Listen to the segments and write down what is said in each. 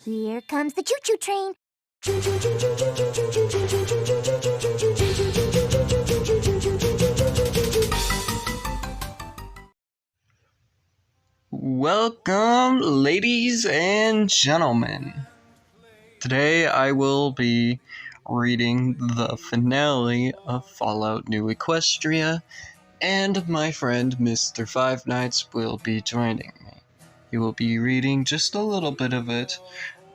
Here comes the choo-choo train. Welcome, ladies and gentlemen. Today I will be reading the finale of Fallout New Equestria, and my friend Mr. Five Nights will be joining me. He will be reading just a little bit of it,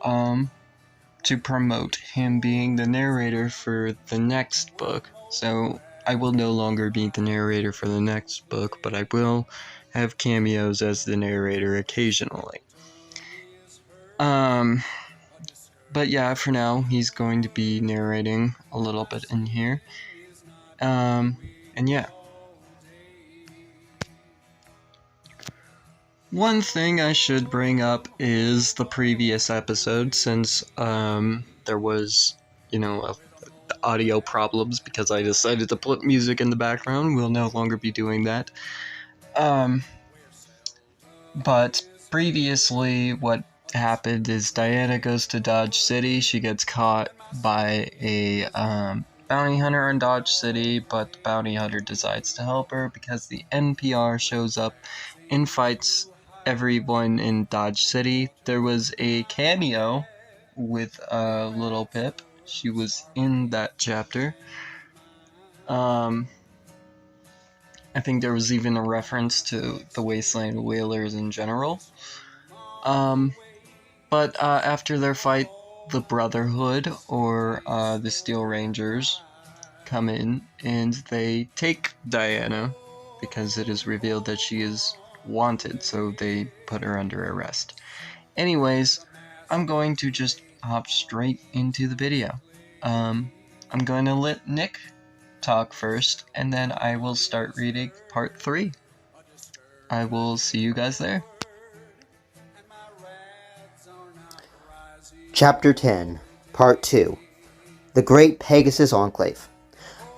to promote him being the narrator for the next book. So I will no longer be the narrator for the next book, but I will have cameos as the narrator occasionally. But yeah, for now, he's going to be narrating a little bit in here. And yeah. One thing I should bring up is the previous episode, since, there was, audio problems because I decided to put music in the background. We'll no longer be doing that. But previously, what happened is Diana goes to Dodge City. She gets caught by a bounty hunter in Dodge City, but the bounty hunter decides to help her because the NPR shows up and fights everyone in Dodge City. There was a cameo with Little Pip. She was in that chapter. I think there was even a reference to the Wasteland Whalers in general. But after their fight, the Brotherhood, or the Steel Rangers, come in and they take Diana because it is revealed that she is wanted, so they put her under arrest. Anyways, I'm going to just hop straight into the video. I'm going to let Nick talk first, and then I will start reading part 3. I will see you guys there. Chapter 10, Part 2. The Great Pegasus Enclave.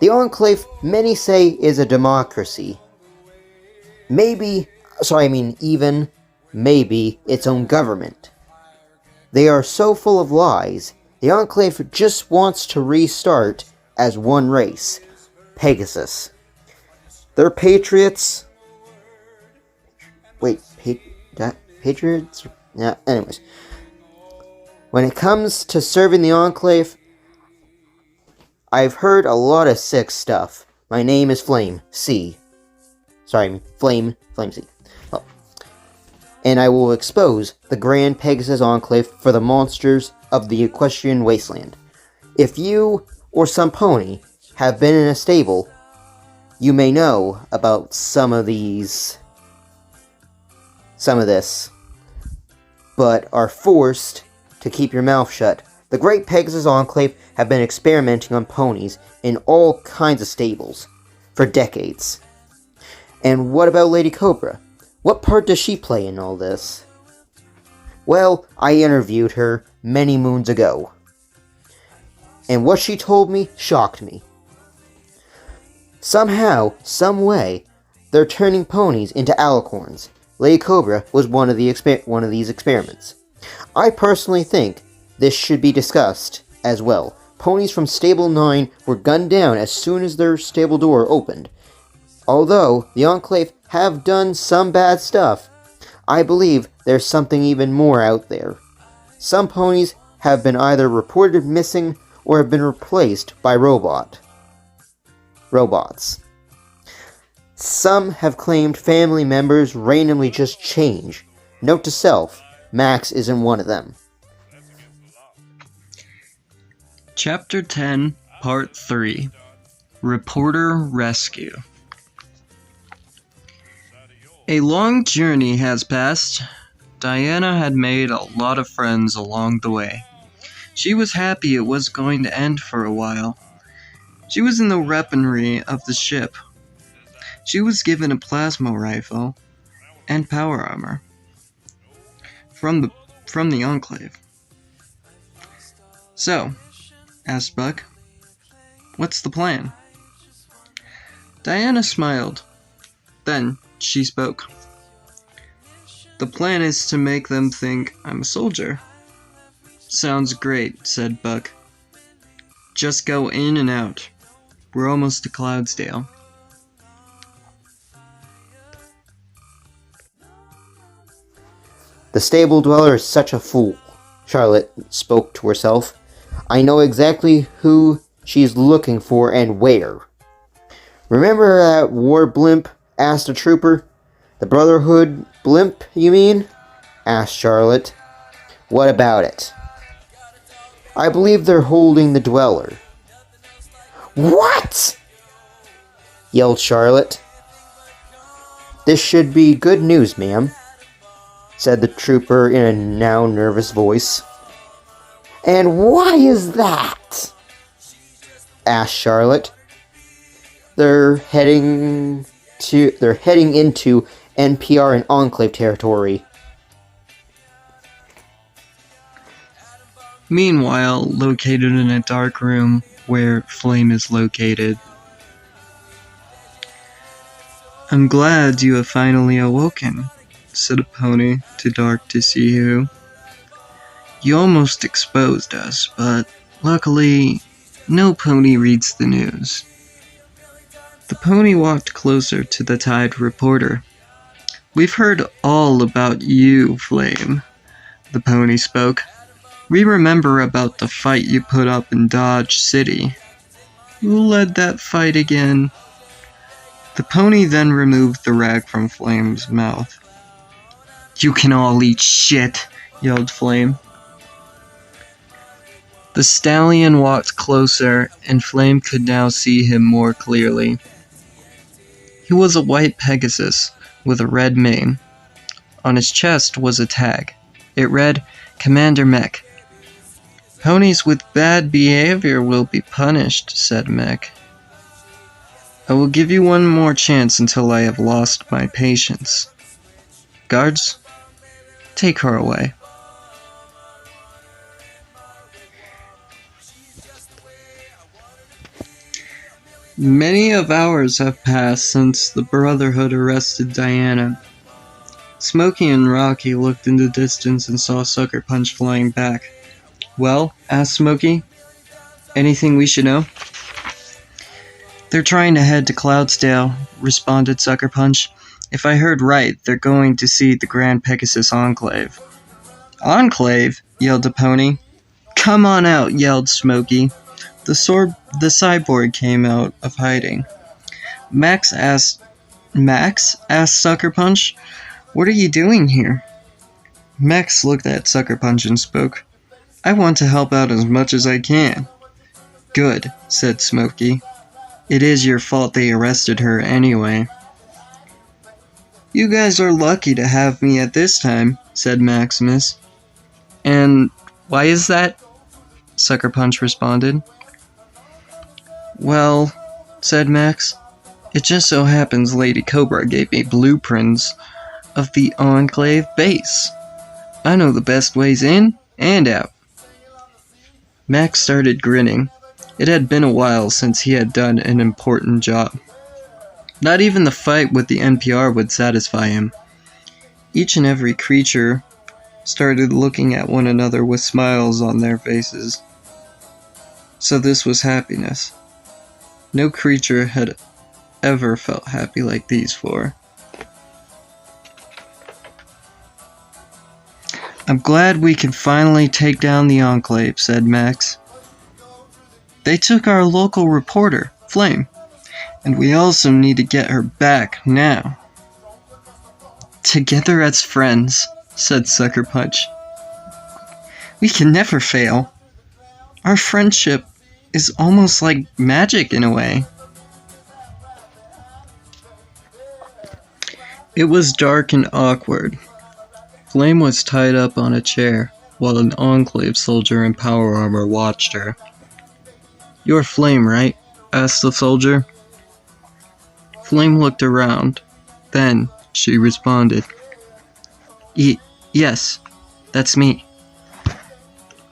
The Enclave, many say, is a democracy. Even maybe its own government. They are so full of lies, the Enclave just wants to restart as one race, Pegasus. They're patriots. Patriots? Yeah, anyways. When it comes to serving the Enclave, I've heard a lot of sick stuff. My name is Flame C. Flame C. Oh. And I will expose the Grand Pegasus Enclave for the monsters of the Equestrian Wasteland. If you, or some pony, have been in a stable, you may know about some of this, but are forced to keep your mouth shut. The Great Pegasus Enclave have been experimenting on ponies in all kinds of stables for decades. And what about Lady Cobra? What part does she play in all this? Well, I interviewed her many moons ago, and what she told me shocked me. Somehow, some way, they're turning ponies into alicorns. Lady Cobra was one of these experiments. I personally think this should be discussed as well. Ponies from Stable 9 were gunned down as soon as their stable door opened. Although the Enclave have done some bad stuff, I believe there's something even more out there. Some ponies have been either reported missing or have been replaced by robots. Some have claimed family members randomly just change. Note to self, Max isn't one of them. Chapter 10, Part 3. Reporter Rescue. A long journey has passed. Diana had made a lot of friends along the way. She was happy it was going to end for a while. She was in the weaponry of the ship. She was given a plasma rifle and power armor from the Enclave. So, asked Buck, what's the plan? Diana smiled. Then she spoke. The plan is to make them think I'm a soldier. Sounds great, said Buck. Just go in and out. We're almost to Cloudsdale. The stable dweller is such a fool, Charlotte spoke to herself. I know exactly who she's looking for and where. Remember that war blimp? Asked a trooper. The Brotherhood blimp, you mean? Asked Charlotte. What about it? I believe they're holding the dweller. What? Yelled Charlotte. This should be good news, ma'am, said the trooper in a now nervous voice. And why is that? Asked Charlotte. They're heading into NPR and Enclave territory. Meanwhile, located in a dark room where Flame is located. I'm glad you have finally awoken, said a pony to Dark to see who. You almost exposed us, but luckily, no pony reads the news. The pony walked closer to the tied reporter. We've heard all about you, Flame, the pony spoke. We remember about the fight you put up in Dodge City. Who led that fight again? The pony then removed the rag from Flame's mouth. You can all eat shit, yelled Flame. The stallion walked closer, and Flame could now see him more clearly. He was a white Pegasus with a red mane. On his chest was a tag. It read, Commander Mech. Ponies with bad behavior will be punished, said Mech. I will give you one more chance until I have lost my patience. Guards, take her away. Many of hours have passed since the Brotherhood arrested Diana. Smokey and Rocky looked in the distance and saw Sucker Punch flying back. Well, asked Smokey, anything we should know? They're trying to head to Cloudsdale, responded Sucker Punch. If I heard right, they're going to see the Grand Pegasus Enclave. Enclave? Yelled the pony. Come on out, yelled Smokey. The cyborg came out of hiding. Max asked Sucker Punch, what are you doing here? Max looked at Sucker Punch and spoke, I want to help out as much as I can. Good, said Smokey. It is your fault they arrested her anyway. You guys are lucky to have me at this time, said Maximus. And why is that? Sucker Punch responded. Well, said Max, it just so happens Lady Cobra gave me blueprints of the Enclave base. I know the best ways in and out. Max started grinning. It had been a while since he had done an important job. Not even the fight with the NPR would satisfy him. Each and every creature started looking at one another with smiles on their faces. So this was happiness. No creature had ever felt happy like these four. I'm glad we can finally take down the Enclave, said Max. They took our local reporter, Flame, and we also need to get her back now. Together as friends, said Sucker Punch. We can never fail. Our friendship is almost like magic in a way. It was dark and awkward. Flame was tied up on a chair, while an Enclave soldier in power armor watched her. You're Flame, right? Asked the soldier. Flame looked around. Then she responded. Yes, that's me.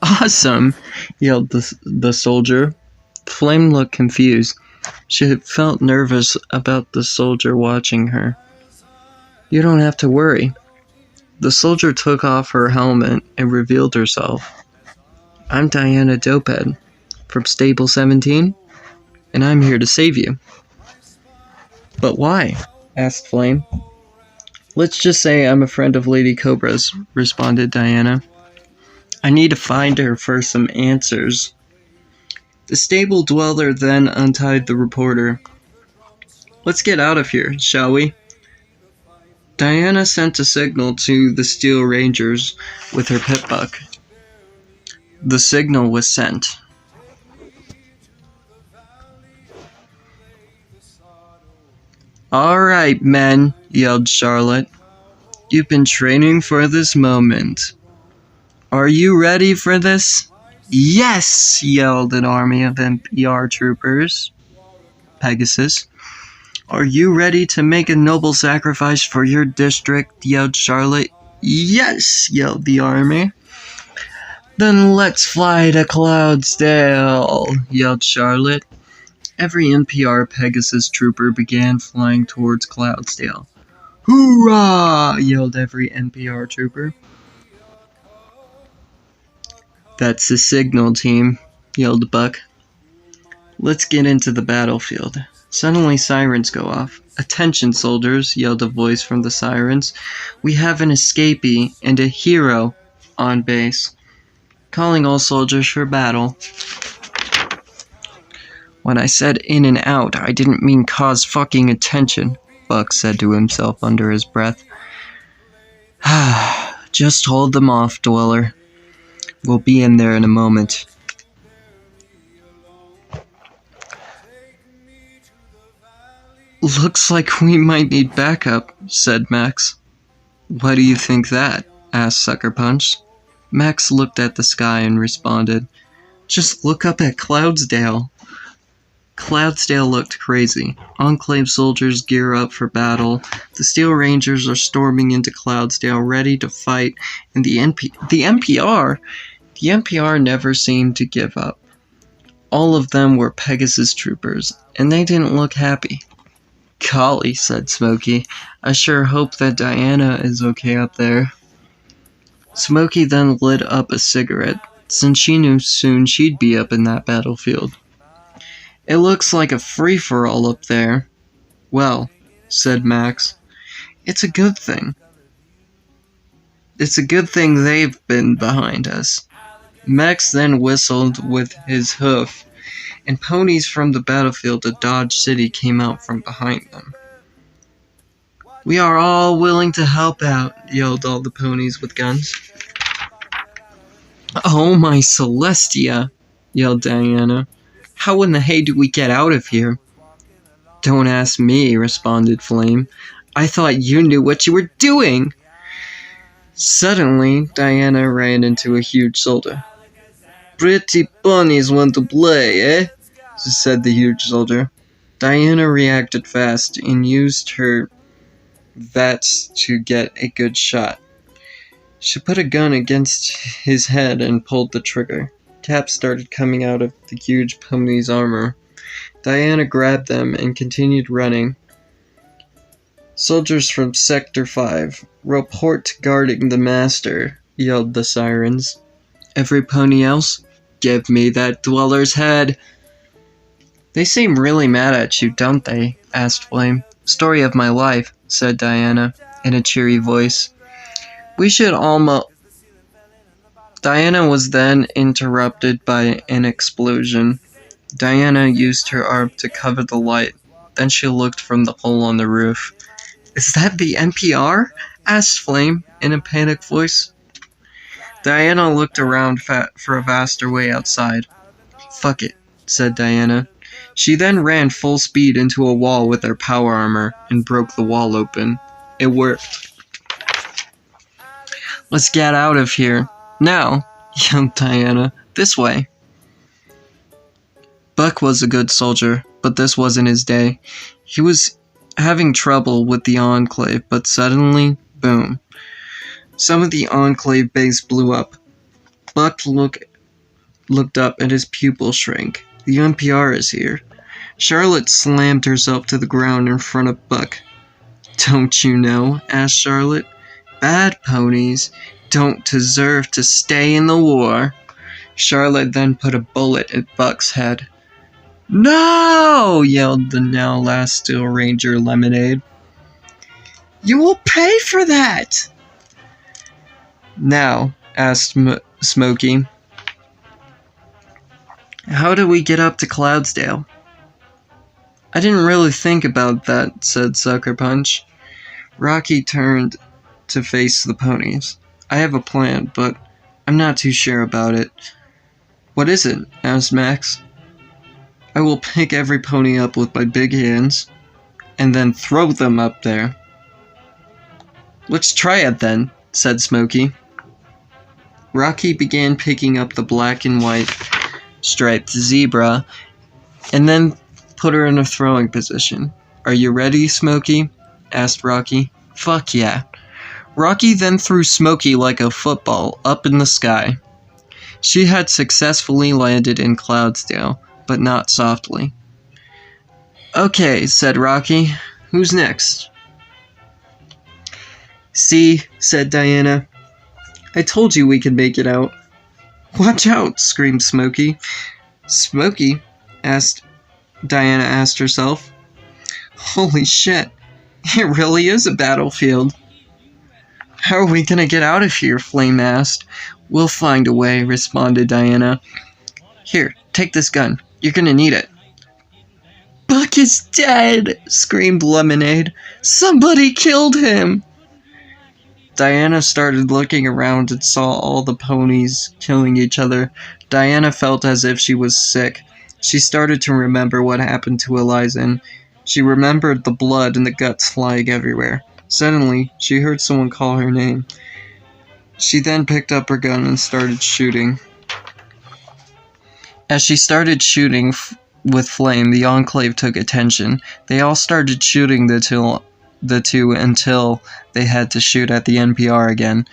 Awesome, yelled the soldier. Flame looked confused. She felt nervous about the soldier watching her. You don't have to worry. The soldier took off her helmet and revealed herself. I'm Diana Dopehead from Stable 17, and I'm here to save you. But why? Asked Flame. Let's just say I'm a friend of Lady Cobra's, responded Diana. I need to find her for some answers. The stable dweller then untied the reporter. Let's get out of here, shall we? Diana sent a signal to the Steel Rangers with her pit buck. The signal was sent. All right, men, yelled Charlotte. You've been training for this moment. Are you ready for this? Yes, yelled an army of NPR troopers. Pegasus. Are you ready to make a noble sacrifice for your district? Yelled Charlotte. Yes, yelled the army. Then let's fly to Cloudsdale, yelled Charlotte. Every NPR Pegasus trooper began flying towards Cloudsdale. Hoorah! Yelled every NPR trooper. That's the signal, team, yelled Buck. Let's get into the battlefield. Suddenly sirens go off. Attention, soldiers, yelled a voice from the sirens. We have an escapee and a hero on base. Calling all soldiers for battle. When I said in and out, I didn't mean cause fucking attention, Buck said to himself under his breath. Just hold them off, Dweller. We'll be in there in a moment. Looks like we might need backup, said Max. Why do you think that? Asked Sucker Punch. Max looked at the sky and responded, Just look up at Cloudsdale. Cloudsdale looked crazy. Enclave soldiers gear up for battle. The Steel Rangers are storming into Cloudsdale, ready to fight, and the NPR never seemed to give up. All of them were Pegasus troopers, and they didn't look happy. Golly, said Smokey, I sure hope that Diana is okay up there. Smokey then lit up a cigarette, since she knew soon she'd be up in that battlefield. It looks like a free-for-all up there. Well, said Max, it's a good thing. It's a good thing they've been behind us. Max then whistled with his hoof, and ponies from the battlefield of Dodge City came out from behind them. We are all willing to help out, yelled all the ponies with guns. Oh my Celestia, yelled Diana. How in the hay do we get out of here? Don't ask me, responded Flame. I thought you knew what you were doing. Suddenly, Diana ran into a huge soldier. Pretty ponies want to play, eh? Said the huge soldier. Diana reacted fast and used her VATS to get a good shot. She put a gun against his head and pulled the trigger. Caps started coming out of the huge pony's armor. Diana grabbed them and continued running. Soldiers from Sector 5, report guarding the master, yelled the sirens. Every pony else, give me that dweller's head. They seem really mad at you, don't they? Asked Flame. Story of my life, said Diana, in a cheery voice. We should almost... Diana was then interrupted by an explosion. Diana used her arm to cover the light. Then she looked from the hole on the roof. Is that the NPR? Asked Flame, in a panicked voice. Diana looked around for a faster way outside. Fuck it, said Diana. She then ran full speed into a wall with her power armor and broke the wall open. It worked. Let's get out of here. Now, yelled Diana. This way. Buck was a good soldier, but this wasn't his day. He was having trouble with the Enclave, but suddenly, boom. Some of the Enclave base blew up. Buck looked up and his pupil shrank. The NPR is here. Charlotte slammed herself to the ground in front of Buck. Don't you know? Asked Charlotte. Bad ponies don't deserve to stay in the war. Charlotte then put a bullet in Buck's head. "No!" yelled the now last Steel Ranger Lemonade. "You will pay for that!" "Now," asked Smokey, "how do we get up to Cloudsdale?" "I didn't really think about that," said Sucker Punch. Rocky turned to face the ponies. "I have a plan, but I'm not too sure about it." "What is it?" asked Max. "I will pick every pony up with my big hands, and then throw them up there." "Let's try it then," said Smokey. Rocky began picking up the black and white striped zebra, and then put her in a throwing position. "Are you ready, Smokey?" asked Rocky. "Fuck yeah." Rocky then threw Smokey like a football up in the sky. She had successfully landed in Cloudsdale, but not softly. "Okay," said Rocky. "Who's next?" "See," said Diana. "I told you we could make it out." "Watch out!" screamed Smokey. "Smokey?" Diana asked herself. "Holy shit, it really is a battlefield." "How are we gonna get out of here?" Flame asked. "We'll find a way," responded Diana. "Here, take this gun. You're gonna need it." "Buck is dead!" screamed Lemonade. "Somebody killed him!" Diana started looking around and saw all the ponies killing each other. Diana felt as if she was sick. She started to remember what happened to Eliza. She remembered the blood and the guts flying everywhere. Suddenly, she heard someone call her name. She then picked up her gun and started shooting. As she started shooting with Flame, the Enclave took attention. They all started shooting the two until they had to shoot at the NPR again.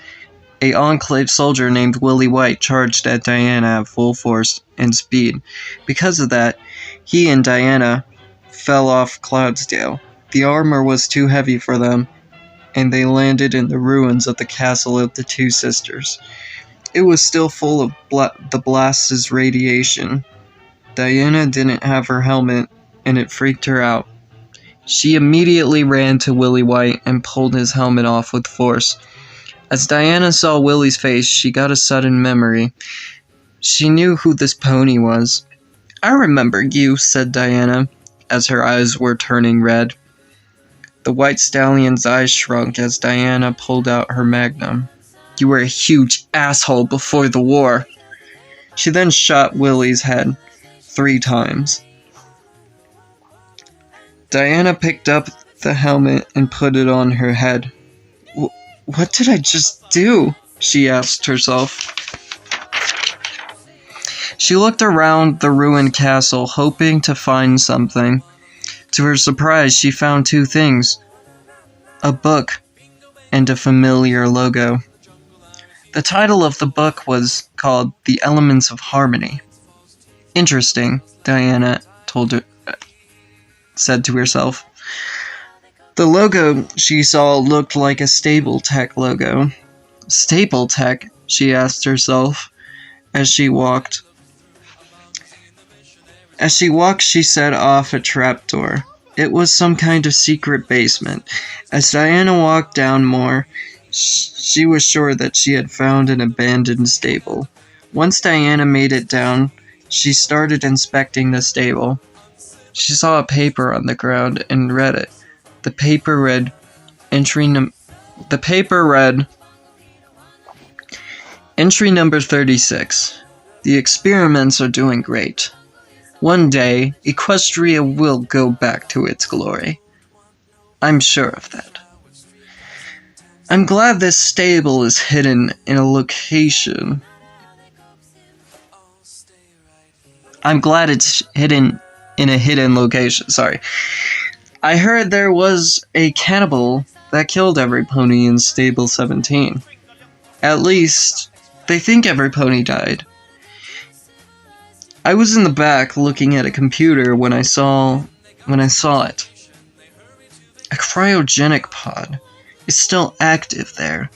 A Enclave soldier named Willie White charged at Diana at full force and speed. Because of that, he and Diana fell off Cloudsdale. The armor was too heavy for them, and they landed in the ruins of the castle of the two sisters. It was still full of the blast's radiation. Diana didn't have her helmet, and it freaked her out. She immediately ran to Willie White and pulled his helmet off with force. As Diana saw Willie's face, she got a sudden memory. She knew who this pony was. "I remember you," said Diana, as her eyes were turning red. The white stallion's eyes shrunk as Diana pulled out her magnum. "You were a huge asshole before the war." She then shot Willie's head 3 times. Diana picked up the helmet and put it on her head. What did I just do?" she asked herself. She looked around the ruined castle, hoping to find something. To her surprise, she found 2 things: a book and a familiar logo. The title of the book was called The Elements of Harmony. "Interesting," Diana said to herself. The logo she saw looked like a Stable Tech logo. "Stable Tech?" she asked herself as she walked. She set off a trapdoor. It was some kind of secret basement. As Diana walked down more, she was sure that she had found an abandoned stable. Once Diana made it down, she started inspecting the stable. She saw a paper on the ground and read it. The paper read, Entry number 36. "The experiments are doing great. One day, Equestria will go back to its glory. I'm sure of that. I'm glad this stable is hidden in a location. I'm glad it's hidden in a hidden location, sorry. I heard there was a cannibal that killed every pony in Stable 17. At least, they think every pony died. I was in the back looking at a computer when I saw it. A cryogenic pod is still active there,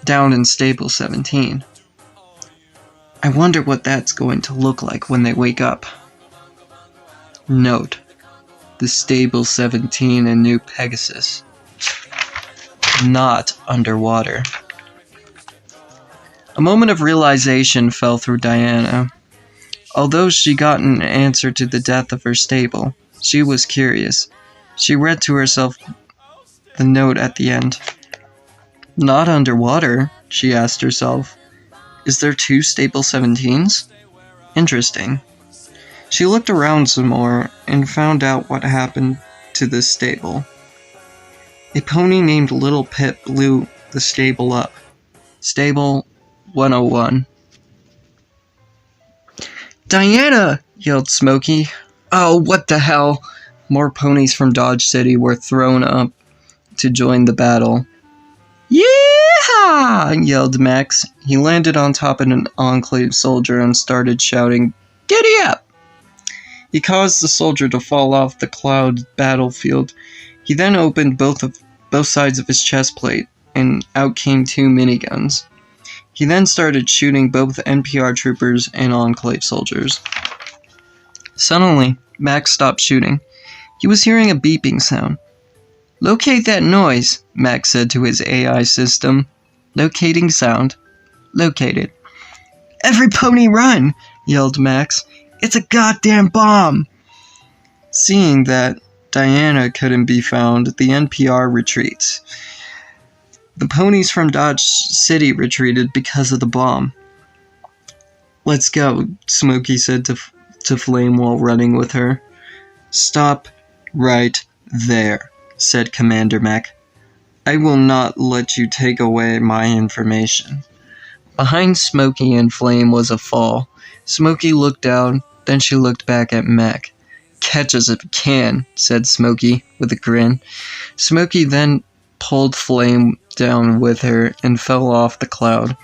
down in Stable 17. I wonder what that's going to look like when they wake up. Note: the Stable 17 in New Pegasus. Not underwater. A moment of realization fell through Diana. Although she got an answer to the death of her stable, she was curious. She read to herself the note at the end. Not underwater, she asked herself. Is there 2 Stable 17s? Interesting. She looked around some more and found out what happened to this stable. A pony named Little Pip blew the stable up. Stable 101. Diana! Yelled Smokey. Oh, what the hell! More ponies from Dodge City were thrown up to join the battle. Yeehaw! Yelled Max. He landed on top of an Enclave soldier and started shouting, Giddy up! He caused the soldier to fall off the cloud battlefield. He then opened both sides of his chest plate, and out came 2 miniguns. He then started shooting both NPR troopers and Enclave soldiers. Suddenly, Max stopped shooting. He was hearing a beeping sound. Locate that noise, Max said to his AI system. Locating sound. Located. Every pony run, yelled Max. It's a goddamn bomb! Seeing that Diana couldn't be found, the NPR retreats. The ponies from Dodge City retreated because of the bomb. Let's go, Smokey said to Flame while running with her. Stop right there, said Commander Mac. I will not let you take away my information. Behind Smokey and Flame was a fall. Smokey looked down, then she looked back at Mac. Catch us if you can, said Smokey with a grin. Smokey then pulled Flame down with her and fell off the cloud.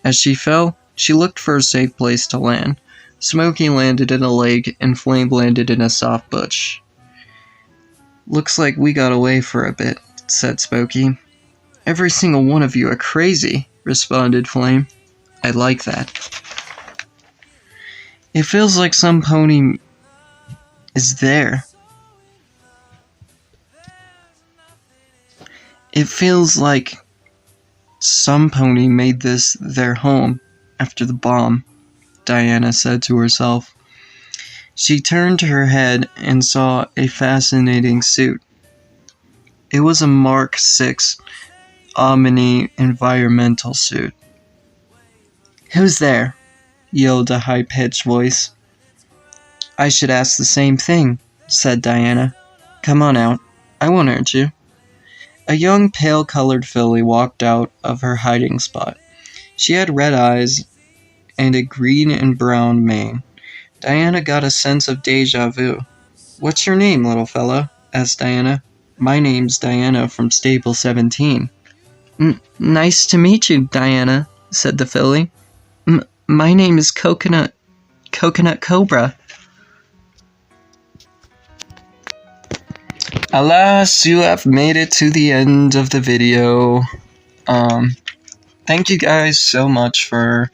As she fell, she looked for a safe place to land. Smokey landed in a lake and Flame landed in a soft bush. Looks like we got away for a bit, said Smokey. Every single one of you are crazy, responded Flame. I like that. It feels like some pony is there. It feels like some pony made this their home after the bomb, Diana said to herself. She turned her head and saw a fascinating suit. It was a Mark VI Omni environmental suit. Who's there? Yelled a high-pitched voice. I should ask the same thing, said Diana. Come on out. I won't hurt you. A young pale-colored filly walked out of her hiding spot. She had red eyes and a green and brown mane. Diana got a sense of deja vu. What's your name, little fella? Asked Diana. My name's Diana from Stable 17. Nice to meet you, Diana, said the filly. My name is Coconut Cobra. Alas, you have made it to the end of the video. Thank you guys so much for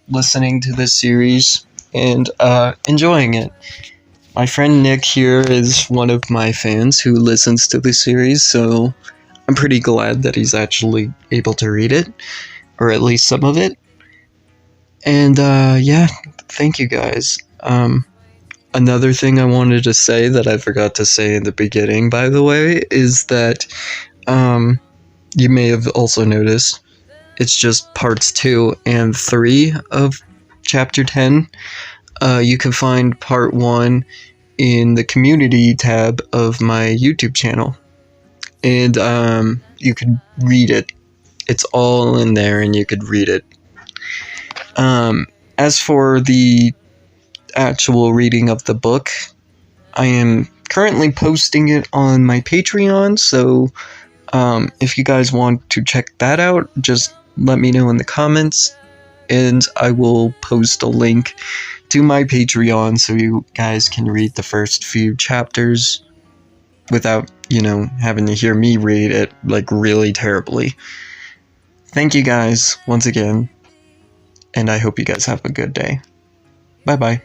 listening to this series and enjoying it. My friend Nick here is one of my fans who listens to the series, so I'm pretty glad that he's actually able to read it, or at least some of it. And yeah, thank you guys. Another thing I wanted to say that I forgot to say in the beginning, by the way, is that you may have also noticed it's just parts 2 and 3 of chapter 10. You can find part 1 in the community tab of my YouTube channel. And you could read it. It's all in there and you could read it. As for the actual reading of the book, I am currently posting it on my Patreon, so if you guys want to check that out, just let me know in the comments, and I will post a link to my Patreon so you guys can read the first few chapters without, having to hear me read it, really terribly. Thank you guys, once again. and I hope you guys have a good day. Bye bye.